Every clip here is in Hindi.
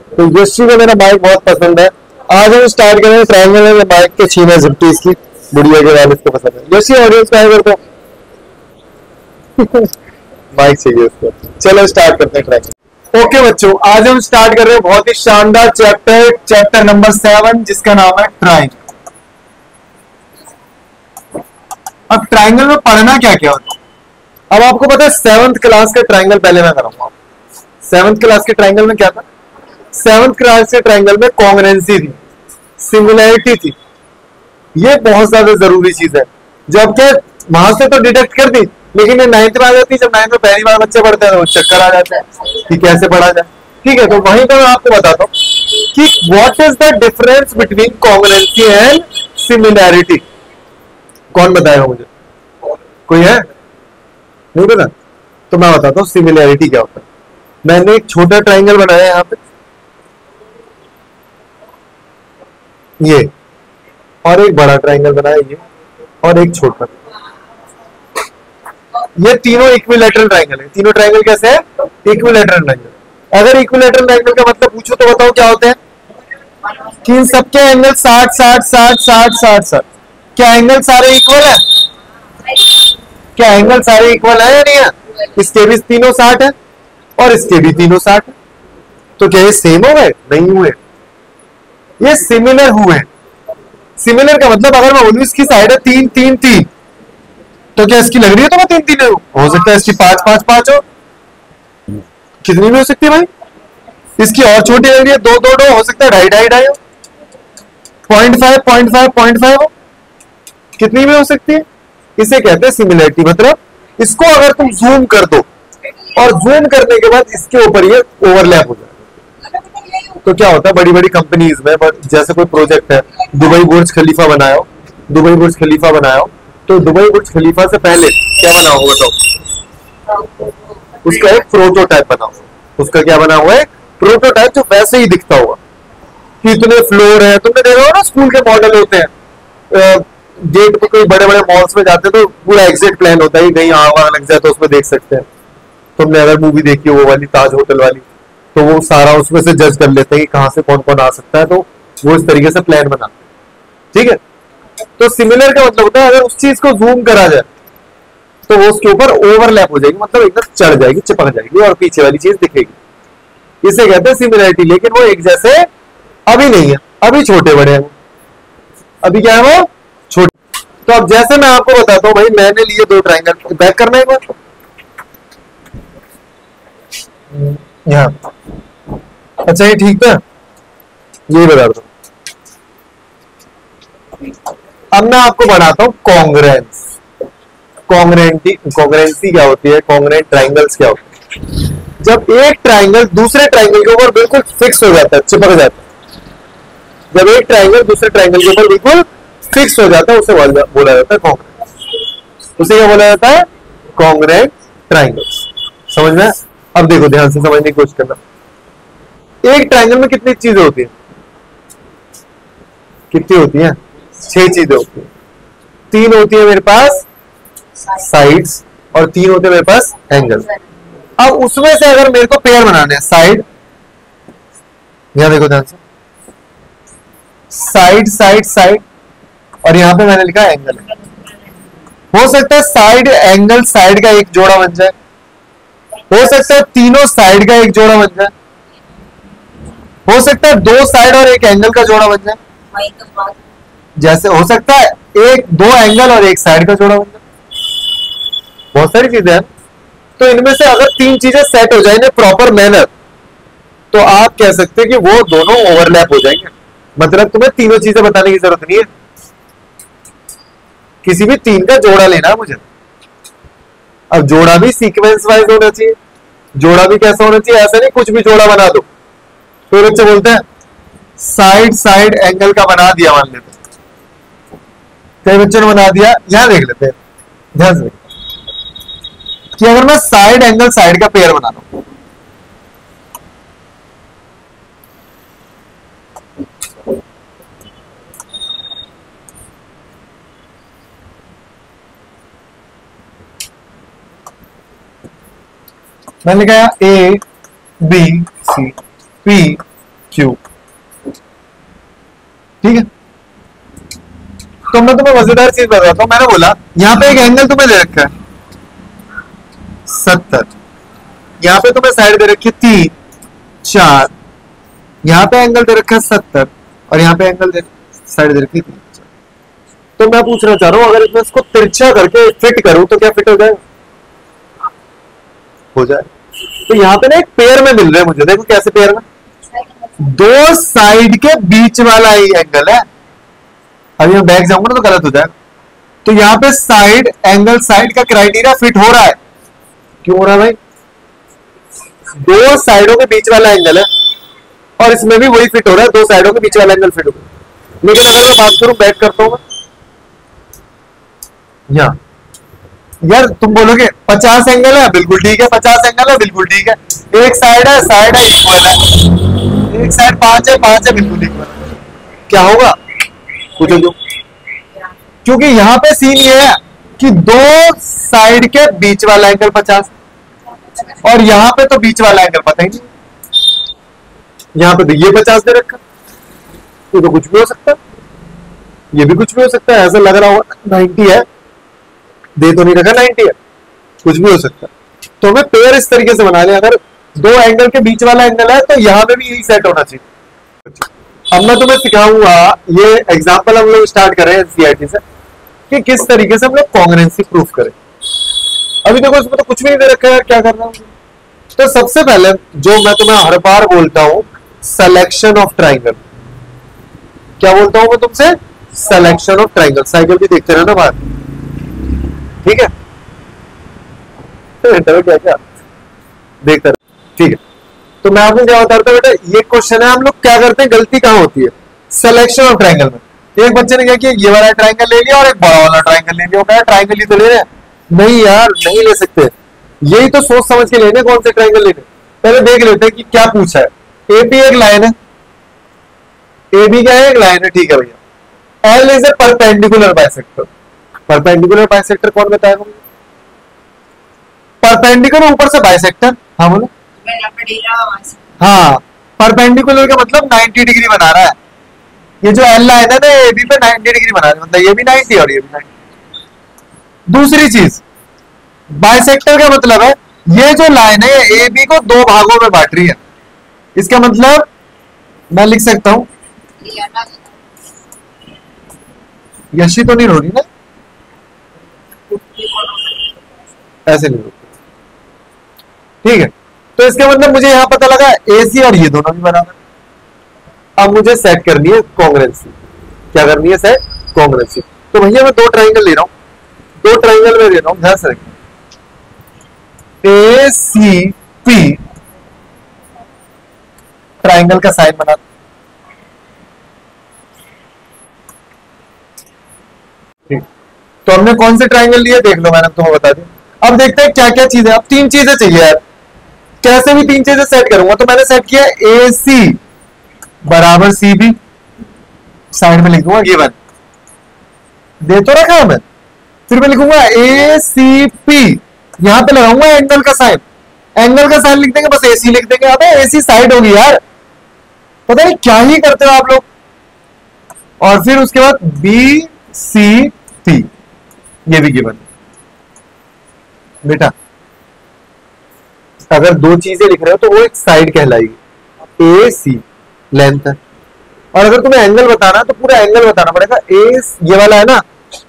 तो यशी को मेरा बाइक बहुत पसंद है। आज हम स्टार्ट करेंगे ट्रायंगल में बाइक के छीना झपटी इसकी बुढ़िया के वाले को पसंद है। यशी ऑडियंस क्या कर दो बाइक चाहिए उसको। चलो स्टार्ट करते हैं ट्रायंगल। ओके बच्चों, आज हम स्टार्ट कर रहे हैं बहुत ही शानदार चैप्टर नंबर 7 जिसका नाम है ट्रायंगल। अब ट्रायंगल में पढ़ना क्या क्या होता है। अब आपको पता है 7th क्लास का ट्रायंगल पहले मैं कराऊंगा। 7th क्लास के ट्रायंगल में क्या था? 7th क्लास के ट्रायंगल में कॉन्ग्रुएंसी थी, सिमिलैरिटी थी। ये बहुत ज्यादा जरूरी चीज है। जब क्या वहां से तो डिटेक्ट कर दी, लेकिन ये 9th में आ जाती है। जब 9th में पहली बार बच्चे पढ़ते हैं तो चक्कर आ जाता है कि कैसे पढ़ा जाए। ठीक है, तो वहीं पर मैं आपको बताता हूँ कि what is the difference between congruency and similarity. कौन बताएगा मुझे? कोई है? नहीं पता? तो मैं बताता हूँ सिमिलैरिटी क्या होता है। मैंने एक छोटा ट्रायंगल बनाया है यहाँ पे, ये, और एक बड़ा ट्रायंगल बनाया ये, और एक छोटा। ये तीनों इक्विलैटरल ट्रायंगल है। तीनों ट्रायंगल कैसे है? Equilateral triangle. अगर इक्विलैटरल ट्रायंगल का मतलब पूछो तो बताओ क्या होते हैं? कि इन सबके एंगल 60 60 60 60 60 60। क्या एंगल सारे इक्वल है? क्या एंगल सारे इक्वल है या नहीं है? इसके भी तीनों 60 है और इसके भी तीनों 60 है। तो क्या ये सेम हो गए? नहीं हुए, ये सिमिलर हुए। सिमिलर का मतलब अगर मैं बोलूं इसकी साइड है 3 3 3, तो क्या इसकी लग रही है तो मैं 3 3 हो सकता है इसकी 5 5 5 हो। कितनी भी हो सकती है भाई? इसकी और छोटी लग रही है 2 2 2, हो सकता है 2.5 2.5 2.5 हो। 0.5 0.5 0.5 हो। कितनी भी हो सकती है। इसे कहते हैं सिमिलैरिटी। मतलब इसको अगर तुम जूम कर दो और जूम करने के बाद इसके ऊपर ये ओवरलैप हो जाए तो क्या होता है? बड़ी बड़ी कंपनीज में जैसे कोई प्रोजेक्ट है, दुबई बुर्ज खलीफा बनाया हो, दुबई बुर्ज खलीफा बनाया हो, तो दुबई बुर्ज खलीफा से पहले क्या बना होगा? तो उसका एक प्रोटोटाइप बना हुआ। उसका क्या बना हुआ है? प्रोटोटाइप, जो वैसे ही दिखता होगा कि इतने फ्लोर है। तुमने देखा होगा ना स्कूल के मॉडल होते हैं, गेट पे कोई बड़े बड़े मॉल्स में जाते हैं तो पूरा एग्जिट प्लान होता है, कहीं आग लग जाए तो उसमें देख सकते हैं। तुमने अगर मूवी देखी वो वाली ताज होटल वाली, तो वो सारा उसमें से जज कर लेते हैं कि कहां से कौन कौन आ सकता है, तो वो इस तरीके से प्लान बनाते हैं। ठीक है, तो सिमिलर का मतलब होता है अगर उस चीज को जूम करा जाए तो वो उसके ऊपर ओवरलैप हो जाएगी, मतलब एकदम चढ़ जाएगी, चिपक जाएगी और पीछे वाली चीज दिखेगी। इसे कहते हैं सिमिलरिटी। लेकिन वो एक जैसे अभी नहीं है, अभी छोटे बड़े हैं। अभी क्या है? वो छोटे। तो अब जैसे मैं आपको बताता हूं भाई, मैंने लिए 2 ट्रायंगल। बैक करना एक बार यहाँ। अच्छा ये ठीक था, ये बता दो। अब मैं आपको बनाता हूं कॉन्ग्रुएंस। कॉन्ग्रुएंसी क्या होती है? कॉन्ग्रुएंट ट्रायंगल्स क्या होते हैं? जब एक ट्रायंगल दूसरे ट्रायंगल के ऊपर बिल्कुल फिक्स हो जाता है, चिपक जाता है। जब एक ट्रायंगल दूसरे ट्रायंगल के ऊपर बिल्कुल फिक्स हो जाता है, उसे बोला जाता है कॉन्ग्रुएंस। उसे क्या बोला जाता है? Congruent triangles. समझ में? अब देखो ध्यान से समझने की कोशिश करना। एक ट्रायंगल में कितनी चीजें होती है? कितनी होती है? 6 चीजें होती है। 3 होती है मेरे पास साइड्स और 3 होते हैं मेरे पास एंगल। अब उसमें से अगर मेरे को पेयर बनाने हैं, साइड, यहां देखो ध्यान से, साइड साइड साइड, और यहां पे मैंने लिखा एंगल। हो सकता है साइड एंगल साइड का एक जोड़ा बन जाए, हो सकता है तीनों साइड का एक जोड़ा बन जाए, हो सकता है 2 साइड और एक एंगल का जोड़ा बन जाए, जैसे हो सकता है 2 एंगल और एक साइड का जोड़ा बन जाए। बहुत सारी चीजें हैं। तो इनमें से अगर 3 चीजें सेट हो जाए प्रॉपर मैनर, तो आप कह सकते हैं कि वो दोनों ओवरलैप हो जाएंगे। मतलब तुम्हें तीनों चीजें बताने की जरूरत नहीं है, किसी भी 3 का जोड़ा लेना है मुझे। अब जोड़ा भी सीक्वेंस वाइज होना चाहिए। जोड़ा भी कैसा होना चाहिए? ऐसा नहीं कुछ भी जोड़ा बना दो। तो बच्चे बोलते हैं साइड साइड एंगल का बना दिया, मान लेते हैं, कई बच्चों ने बना दिया। यहां देख लेते हैं ध्यान से कि अगर मैं साइड एंगल साइड का पेयर बना लूं, मैंने कहा A B C P Q. ठीक है, तो मैं तुम्हें मजेदार चीज बताता हूं। मैंने बोला यहां पे एक एंगल तुम्हें दे रखा है 70, यहां पे तुम्हें साइड दे रखी है 3 4, यहां पे एंगल दे रखा है 70 और यहां पे एंगल दे साइड दे रखी है 3 4। तो मैं पूछना चाह रहा हूं अगर मैं इसको तिरछा करके फिट करूं तो क्या फिट हो जाए? हो जाए। तो यहां पे ना एक पेयर में मिल रहा है मुझे, देखो कैसे पेयर में, दो साइड के बीच वाला ही एंगल है। अभी मैं बैक जाऊंगा ना तो गलत हो जाएगा। तो यहां पे साइड एंगल साइड का क्राइटेरिया फिट हो रहा है। क्यों हो रहा है भाई? दो साइडों के बीच वाला एंगल है और इसमें भी वही फिट हो रहा है, दो साइडों के बीच वाला एंगल फिट हो रहा है। लेकिन अगर मैं बात करूं, बैक करता हूं यहां, यार तुम बोलोगे 50 एंगल है, बिल्कुल ठीक है, 50 एंगल है, बिल्कुल ठीक है। एक साइड है इक्वल है, एक साइड 5 है, 5 है, बिल्कुल इक्वल है। क्या होगा? पूछो क्यों? क्योंकि यहां पे सीन ये है कि दो साइड के बीच वाला एंगल 50 और यहां पे तो बीच वाला एंगल पता ही नहीं। यहां पे तो ये 50 दे रखा, ये तो कुछ भी हो सकता है, ये भी कुछ भी हो सकता है। ऐसा लग रहा होगा 90 है, दे तो नहीं रखा 90 है, कुछ भी हो सकता है। तो हमें पेयर इस तरीके से बना लिया, अगर दो एंगल के बीच वाला एंगल है तो यहां पे भी यही सेट होना चाहिए। अब मैं तुम्हें सिखाऊंगा, ये एग्जांपल हम लोग स्टार्ट करें एनसीईआरटी से, कि किस तरीके से हम लोग कॉन्ग्रुएंसी प्रूफ करें। अभी देखो इसमें तो कुछ भी नहीं दे रखा है, क्या करना है। तो सबसे पहले जो मैं तुम्हें हर बार बोलता हूं, सिलेक्शन ऑफ ट्राइंगल। क्या बोलता हूं मैं तुमसे? Selection of triangle. साइकिल भी देखते रहना बाहर, ठीक है? तो क्या क्या देखते रहे, ठीक है? तो मैं आपको क्या बताता हूं बेटा, ये क्वेश्चन है, हम लोग क्या करते हैं, गलती कहां होती है? सिलेक्शन ऑफ ट्राइंगल में। एक बच्चे ने क्या किया, ये वाला ट्राइंगल ले लिया और एक बड़ा वाला ट्राइंगल ले लिया। क्या ट्राइंगल ही तो ले रहे हैं? नहीं यार, नहीं ले सकते। यही तो सोच समझ के लेने कौन से ट्राइंगल लेने। पहले देख लेते हैं कि क्या पूछा है। एपी एक लाइन है, एबी क्या है? एक लाइन है, ठीक है भैया। L is a perpendicular bisector. Perpendicular bisector कौन बताएगा मुझे? परपेंडिकुलर ऊपर से बाइसेक्टर। हाँ बोलो। हाँ, परपेंडिकुलर का मतलब 90 डिग्री बना रहा है। ये जो एल लाइन है ना, ए बी पे 90 डिग्री बना रहा है, मतलब ये भी 90 और ये भी 90। दूसरी चीज, बाइसेक्टर का मतलब है ये जो लाइन है ए बी को दो भागों में बांट रही है। इसका मतलब मैं लिख सकता हूं, यशी तो नहीं रो रही ना? ऐसे नहीं रोती, ठीक है? तो इसका मतलब मुझे यहां पता लगा एसी और ये दोनों भी बराबर। अब मुझे सेट करनी है कॉन्ग्रुएंसी। क्या करनी है? Set congruency. तो भैया मैं दो ट्राइंगल ले रहा हूं, दो ट्राइंगल में ले रहा हूं, ध्यान से रखिए। ए सी पी ट्राइंगल का साइन बना, ठीक। तो हमने कौन से ट्राइंगल लिए देख लो, मैंने तुम्हें बता दिया। अब देखते हैं क्या क्या चीजें। अब 3 चीजें चाहिए यार, कैसे भी 3 चीजें सेट करूंगा। तो मैंने सेट किया ए सी बराबर सी बी, साइड में लिखूंगा गिवन, दे तो रखा है मैं। फिर मैं लिखूंगा ए सी पी, यहां पे लगाऊंगा एंगल का साइन। एंगल का साइन लिख देंगे, बस एसी लिख देंगे। अबे एसी साइड होगी यार, पता नहीं क्या ही करते हो आप लोग। और फिर उसके बाद बी सी पी, ये भी गिवन। बेटा अगर दो चीजें लिख रहे हो तो वो एक साइड कहलाएगी। ए सी लेंथ है, और अगर तुम्हें एंगल बताना तो पूरा एंगल बताना पड़ेगा। ए ये वाला है ना,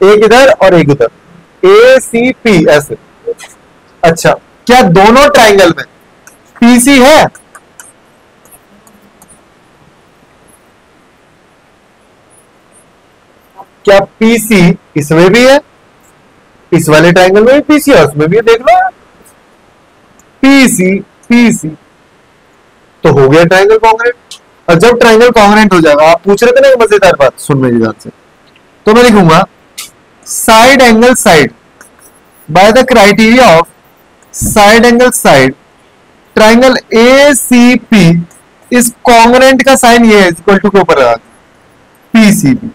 एक इधर और एक उधर, ए सी पी ऐसे। अच्छा, क्या दोनों ट्राइंगल में पीसी है? क्या पीसी इसमें भी है? इस वाले ट्राइंगल में भी पीसी है, उसमें भी है, देख लो। पीसी पीसी तो हो गया ट्राइंगल कॉन्ग्रुएंट। और जब ट्राइंगल कॉन्ग्रुएंट हो जाएगा, आप पूछ रहे थे ना एक मजेदार बात, सुन मेरी ध्यान से। तो मैं लिखूंगा side angle side by the criteria of side angle side triangle A C P is congruent का साइन ये है, इक्वल टू के ऊपर पीसीबी।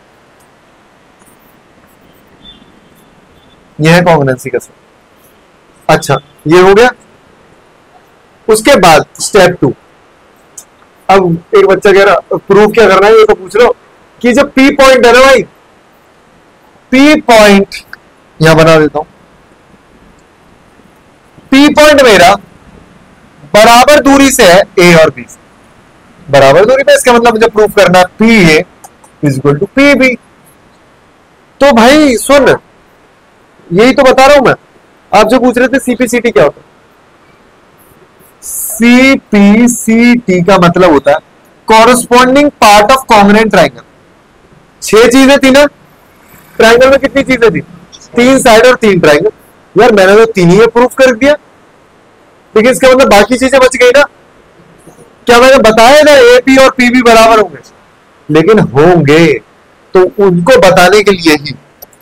यह है कॉन्ग्रुएंसी का साइन। अच्छा, ये हो गया। उसके बाद स्टेप 2, अब एक बच्चा कह रहा प्रूफ क्या करना है, ये तो पूछ लो कि जो पी पॉइंट है ना भाई, पी पॉइंट यहां बना देता हूं, पी पॉइंट मेरा बराबर दूरी से है ए और बी से, बराबर दूरी पे, इसका मतलब मुझे प्रूफ करना है P A is equal to P B. तो भाई सुन, यही तो बता रहा हूं मैं। आप जो पूछ रहे थे सीपीसीटी क्या होता है, सीपीसीटी का मतलब होता है corresponding part of congruent triangle. 6 चीजें थी ना ट्राइंगल में, कितनी चीजें थी, 3 साइड और 3 ट्राइंगल। यार मैंने तो 3 ही प्रूफ कर दिया, लेकिन इसका मतलब बाकी चीजें बच गई ना। क्या मैंने बताया ना ए पी और पी बी बराबर होंगे, लेकिन होंगे तो उनको बताने के लिए ही,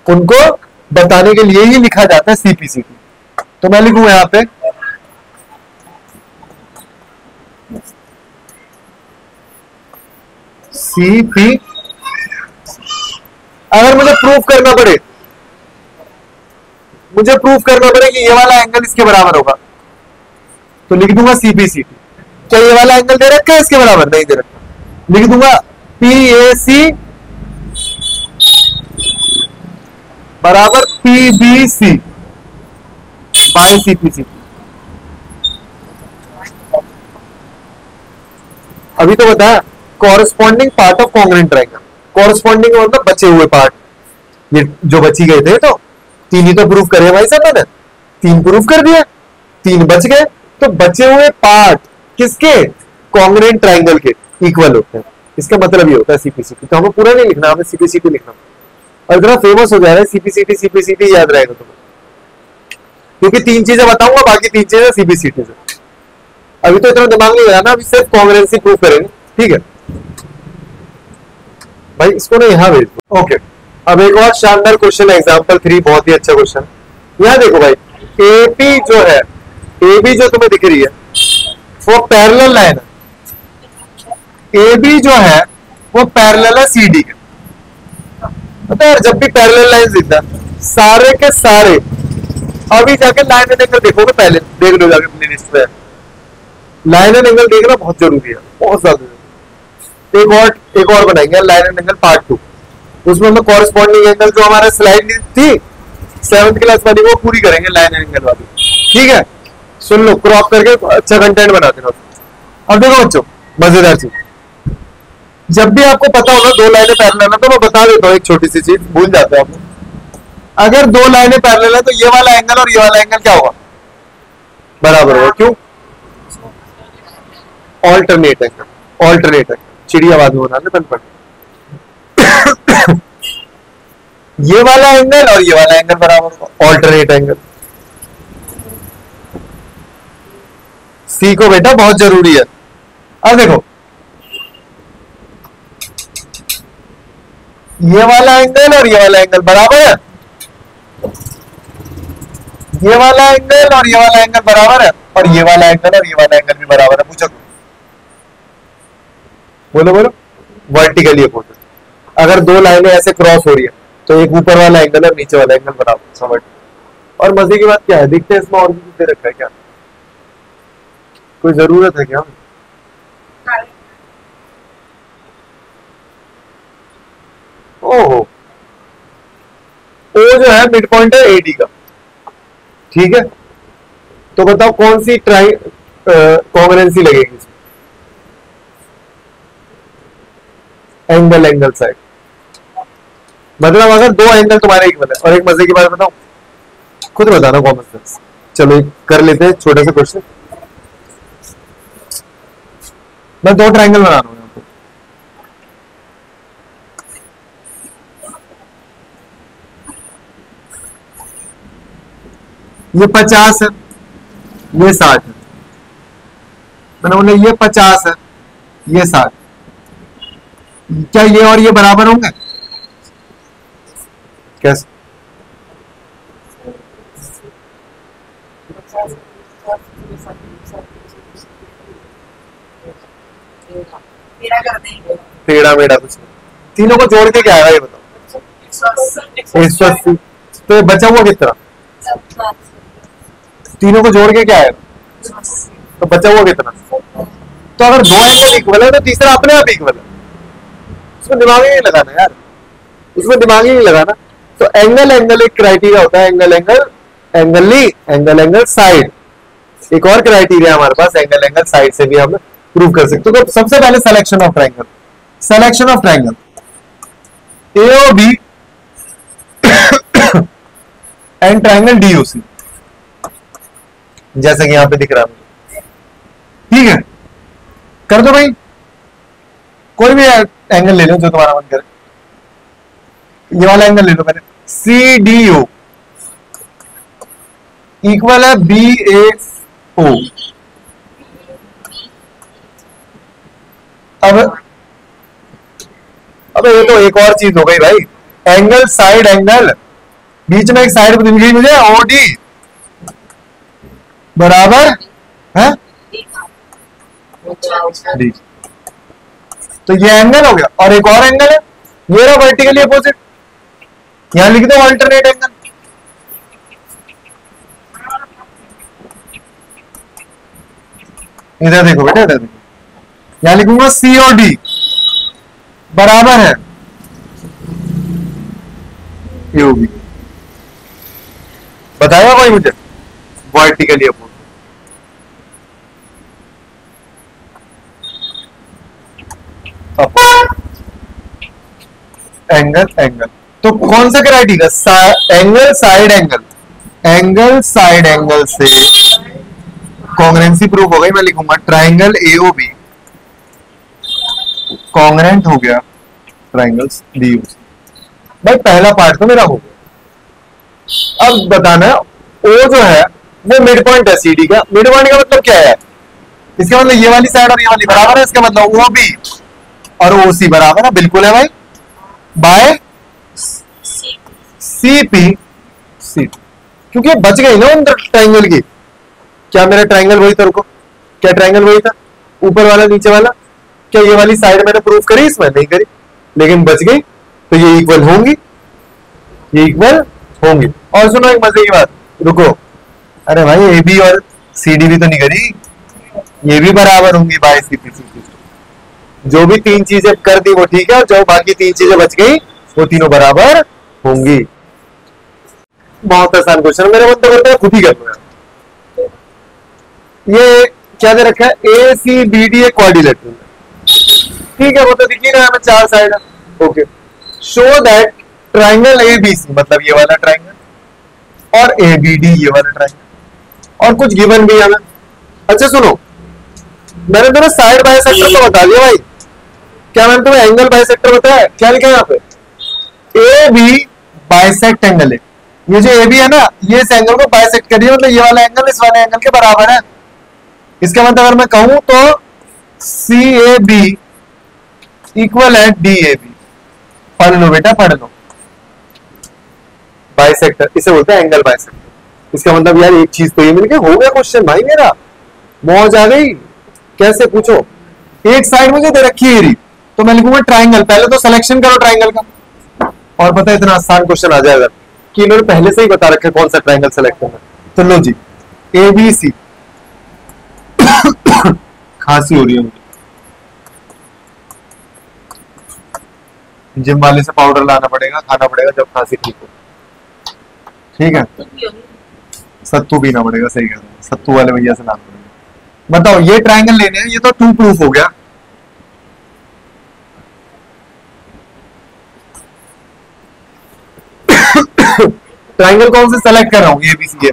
उनको बताने के लिए ही लिखा जाता है सीपीसीटी। तो मैं लिखूंगा यहां पे सीपी। अगर मुझे प्रूफ करना पड़े, मुझे प्रूफ करना पड़े कि ये वाला एंगल इसके बराबर होगा, तो लिख दूंगा सीपीसीटी। क्या ये वाला एंगल दे रखा है इसके बराबर, नहीं दे रखा, लिख दूंगा पी ए सी बराबर P B C by CPCT. अभी तो बताया corresponding part of congruent triangle, corresponding मतलब बचे हुए पार्ट, ये जो बची गए थे, तो 3 ही तो प्रूफ करे भाई साहब, मैंने 3 प्रूफ कर दिया, 3 बच गए। तो बचे हुए पार्ट किसके, कॉन्ग्रुएंट ट्राइंगल के इक्वल होते हैं, इसका मतलब ये होता है सीपीसीटी। तो हमें पूरा नहीं लिखना, हमें सीपीसीटी लिखना, और इतना फेमस हो जा रहा है सीपीसीटी, सीपीसीटी याद रहेगा तुम्हें, क्योंकि 3 चीजें बताऊंगा, बाकी 3 चीजें सीपीसीटी से। अभी तो इतना दिमाग नहीं लगाना, अभी सिर्फ कॉन्ग्रुएंसी प्रूफ करेंगे, ठीक है भाई। इसको ना यहाँ भेज दो, ओके। अब एक और शानदार क्वेश्चन है, एग्जाम्पल 3, बहुत ही अच्छा क्वेश्चन। यहाँ देखो भाई, एपी जो है, एबी जो तुम्हें दिख रही है वो पैरेलल लाइन है, एबी जो है वो पैरेलल है सीडी के। पता है जब भी पैरेलल लाइन दिखता है, सारे के सारे, अभी जाके लाइन एंड एंगल देखोगे, पहले देख लो जाके अपनी लिस्ट में, लाइन एंड एंगल देखना बहुत जरूरी है, बहुत ज्यादा। एक और बनाएंगे लाइन एंड एंगल पार्ट 2, उसमें हम कॉरस्पॉन्डिंग एंगल जो हमारा स्लाइड थी 7th क्लास वाली, वो पूरी करेंगे लाइन एंड एंगल वाली, ठीक है। सुन लो, क्रॉप करके अच्छा कंटेंट बनाते रहो। अब देखो बच्चों, मजेदार चीज, जब भी आपको पता होगा 2 लाइनें पैरेलल है, तो मैं बता देता हूँ एक छोटी सी चीज, भूल जाते हो आप। अगर 2 लाइनें पैरेलल है तो ये वाला एंगल और ये वाला एंगल क्या होगा, बराबर होगा। क्यों, ऑल्टरनेट एंगल, ऑल्टरनेट एंगल, चिड़िया बाद में बना ले, ये वाला एंगल और ये वाला एंगल बराबर होगा, ऑल्टरनेट एंगल। सी को बेटा बहुत जरूरी है। अब देखो, ये वाला एंगल और ये वाला एंगल बराबर है, ये वाला एंगल और ये वाला एंगल बराबर है, और ये वाला एंगल और ये वाला एंगल भी बराबर है। पूछो, बोलो बोलो, वर्टिकली अपोजिट। अगर 2 लाइनें ऐसे क्रॉस हो रही है तो एक ऊपर वाला एंगल और नीचे वाला एंगल बराबर, समझ। और मजे की बात क्या है, देखते हैं इसमें और भी कुछ दे रखा है क्या, कोई जरूरत है क्या। ओहो, ओ जो है मिड पॉइंट है एडी का, ठीक है। तो बताओ कौन सी कॉन्ग्रुएंसी लगेगी इसमें, एंगल, एंगल साइड। मतलब अगर 2 एंगल तुम्हारे इक्वल है, और एक मजे की बात बताओ, खुद बताना कॉमन सेंस। चलो एक कर लेते हैं छोटा सा क्वेश्चन। मैं 2 ट्राइंगल बना रहा हूं, ये 50 है, ये 60 है। मैंने बोला ये 50 है, ये 60। क्या ये और ये बराबर होंगे, कैसे? टेढ़ा मेढ़ा कुछ नहीं, तीनों को जोड़ के क्या आएगा ये बताओ, 180। तो बचा हुआ कितना, तीनों को जोड़ के क्या आएगा, तो बचा हुआ कितना, तो अगर दो एंगल इक्वल है तो तीसरा अपने आप इक्वल है, उसमें दिमाग ही नहीं लगाना यार, उसमें दिमाग ही नहीं लगाना। तो एंगल एंगल एक क्राइटेरिया होता है, एंगल एंगल एंगल नहीं, एंगल एंगल साइड एक और क्राइटेरिया हमारे पास, एंगल एंगल साइड से भी हम प्रूव कर सकते हैं। तो सबसे पहले selection of triangle, selection of triangle AOB and triangle DOC, जैसे कि यहां पे दिख रहा है, ठीक है। कर दो भाई, कोई भी एंगल ले लो जो तुम्हारा मन करे, ये वाला एंगल ले लो मैंने, CDO इक्वल है BAO। अब ये तो एक और चीज हो गई भाई, एंगल साइड एंगल, बीच में एक साइड मिल गई मुझे OD बराबर है D। तो ये एंगल हो गया, और एक और एंगल है ये रहा वर्टिकली अपोजिट, यहां लिख दो अल्टरनेट एंगल। इधर देखो बेटा, इधर देखो, यहां लिखूंगा COD बराबर है AOB। बताया कोई मुझे वर्टिकली अपोजिट? एंगल एंगल, तो कौन सा criteria, angle side angle, angle side angle से कॉन्ग्रेंसी प्रूफ हो गई। मैं लिखूंगा ट्राइंगल AOB कॉन्ग्रेंट हो गया ट्राइंगल्स DOC। भाई पहला पार्ट तो मेरा हो गया। अब बताना O जो है वो मिड पॉइंट है CD का। मिड पॉइंट का मतलब क्या है, इसका मतलब ये वाली साइड और ये वाली बराबर है, इसका मतलब OB और OC बराबर है, बिल्कुल है भाई, बाय CP क्योंकि बच गई ना उन ट्राइंगल की। क्या मेरा ट्राइंगल वही था, रुको, क्या ट्राइंगल वही था, ऊपर वाला नीचे वाला? क्या ये वाली साइड मैंने प्रूफ करी? इसमें नहीं करी, लेकिन बच गई, तो ये इक्वल होंगी, ये इक्वल होंगी। और सुनो एक मजे की बात, रुको, अरे भाई AB और CD भी तो नहीं करी, ये भी बराबर होंगी बाय CP। जो भी तीन चीजें कर दी वो ठीक है, और जो बाकी तीन चीजें बच गई वो तीनों बराबर होंगी। बहुत आसान क्वेश्चन, मेरे मन तो करता है खुद ही कर लो। ये क्या दे रखा है, ACBD एक क्वाड्रिलेटरल, ठीक है, वो तो दिख ही रहा है, चार साइड है। Okay, show that triangle ABC मतलब ये वाला ट्राइंगल और ABD ये वाला ट्राइंगल, और कुछ गिवन भी हमें। अच्छा सुनो, मैंने तुम्हें साइड बाइसेक्टर तो बता दिया भाई, क्या मैंने तुम्हें एंगल बाइसेक्टर बताया? क्या लिखा है यहाँ पे, AB बाइसेक्ट एंगल है। ये जो AB है ना, ये इस एंगल को बाइसेक्ट करिए, मतलब ये वाला एंगल इस वाले एंगल के बराबर है। इसका मतलब अगर मैं कहूं तो CAB इक्वल है DAB। पढ़ लो बेटा, पढ़ लो, बाइसेक्टर इसे बोलते हैं, एंगल बाइसेक्टर। इसका मतलब यार एक चीज तो ये मिल गया, हो गया क्वेश्चन भाई, मेरा मौज आ गई। कैसे पूछो, एक साइड मुझे दे रखी है, तो मैं लिखूंगा ट्राइंगल, पहले तो सिलेक्शन करो ट्राइंगल का, और पता है इतना आसान क्वेश्चन आ जाएगा कि इन्होंने पहले से ही बता रखा है कौन सा ट्राइंगल सेलेक्ट करना। तो लो जी, ABC खांसी हो रही है मुझे, जिम वाले से पाउडर लाना पड़ेगा, खाना पड़ेगा जब खांसी ठीक हो, ठीक है, सत्तू पीना पड़ेगा, सही कह रहे हैं, सत्तू वाले भैया से लाना पड़ेगा। बताओ, ये ट्राइंगल लेने हैं, ये तो 2 प्रूफ हो गया। ट्राइंगल कौन से सेलेक्ट कर रहा हूं, ABC है,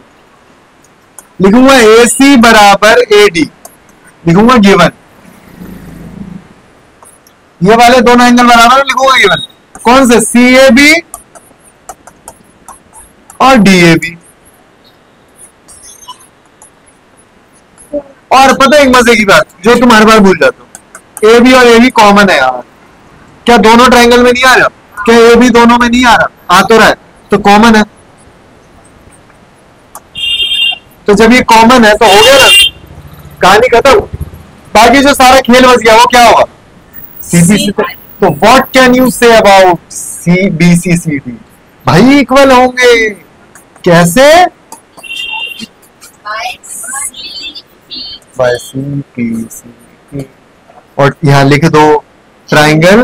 लिखूंगा AC बराबर AD, लिखूंगा गिवन, ये वाले दोनों एंगल बराबर लिखूंगा गिवन, कौन से, CAB और DAB। और पता है एक मजे की बात जो तुम हर बार भूल जाते हो, AB और AB कॉमन है यार। क्या दोनों ट्राइंगल में नहीं आ रहा? क्या AB दोनों में नहीं आ रहा? आ तो रहा है, तो कॉमन है। तो जब ये कॉमन है तो हो गया ना, कहानी खत्म। बाकी जो सारा खेल बच गया वो क्या होगा, CBC। तो what can you say about CBCCD? भाई इक्वल होंगे, कैसे, बाय CPC। और यहाँ लिख दो ट्राइंगल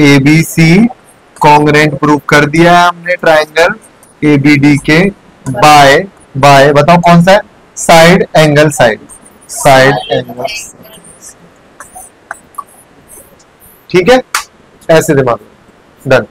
ABC कॉन्ग्रेंट प्रूव कर दिया है हमने ट्राइंगल ABD के बाय बाय बताओ कौन सा है साइड एंगल एंगल ठीक है ऐसे दिमाग डन